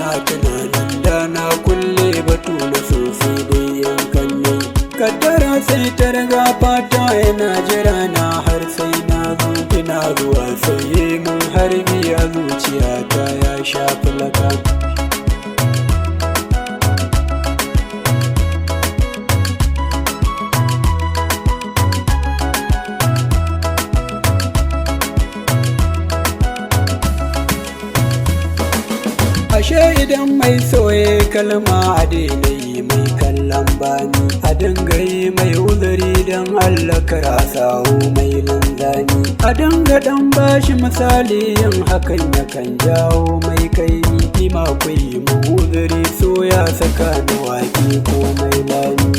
ina tunanin da na kulle batu na sosai dai yan kallo. Kaddara sai ta riga fata yana jira na har sai na zo. Ina zuwa sai mun harbi a zuciyata ya shafi laka. Ashe idan mai soye kalma a daina yi mai kallon bani, a dinga yi mai uzuri don Allah kar a samu mai linzami. A dinga dan bashi misali yin hakan yakan jawo mai kaimi. Ni ma ku yi mu uzuri so ya saka ni wake ko mai lami.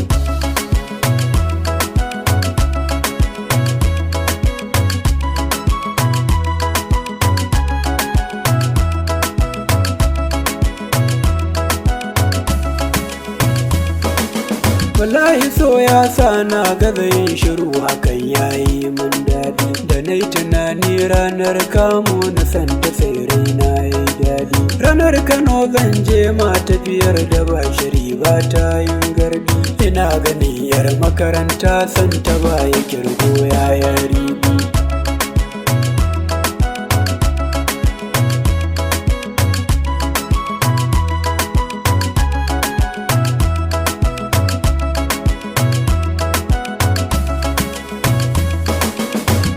Wallahi so ya sa na gaza yin shiru hakan yayi mun daɗi. Da na yi tunani ranar kamo na santa sai raina yayi daɗi. Ranar Kano zan je ma tafiyar da ba shiri ba ta yin garbi. Ina ganin yar makaranta santa ba ya kirgo yayan ribi.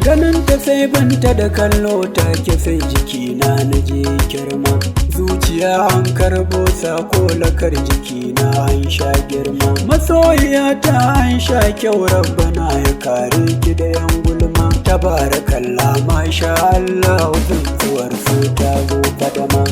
Ganin ta sai banta da kallo take sai jikina na je kirma. Zuciya an karbo sako lakar jikina an sha girma. Masoyiya ta an sha kyau rabbana ya kare ki da yan gulma. Tabarakallah masha Allah zuwar su ta zo fadama.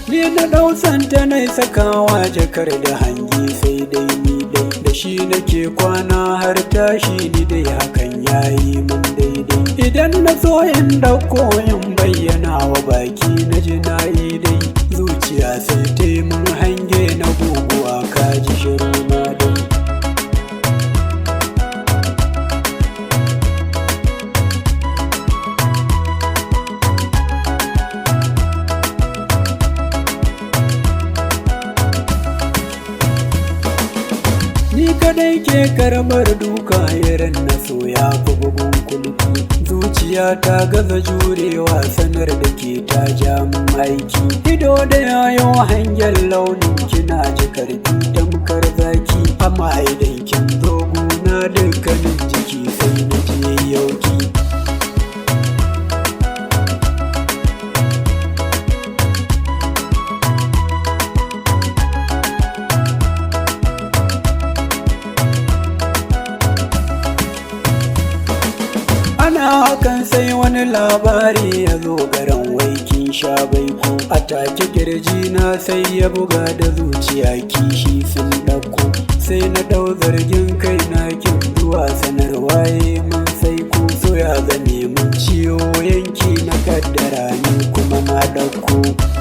Ni na ɗausanta na sakawa jakar da hangi sai dai ni dai. Da shi nake kwana har tashi ni dai hakan yayi mun daidai. Idan na so in ɗauko in bayyana wa baki na ji na yi dai. Zuciya sai ta yi mun hange na guguwa ka ji shiru na dai. Ni kadai ke karbar duka irin na so ya fi bugun kulki. Zuciya ta gaza jurewa sanar da ke ta ja mun aiki. Ido da yayo hangen launin kina ji karfi tamkar zaki. Amma idan kin zo guna dukkanin jiki sai na je yauki. Ana hakan sai wani labari ya zo garin waikin sha baiko. A take kirji na sai ya buga da zuciya kishi sun ɗauko. Sai na ɗau zargin kai na kin zuwa sanarwa mun sai ko so ya zame mun ciwo yanki na kaddara ni kuma na ɗauko.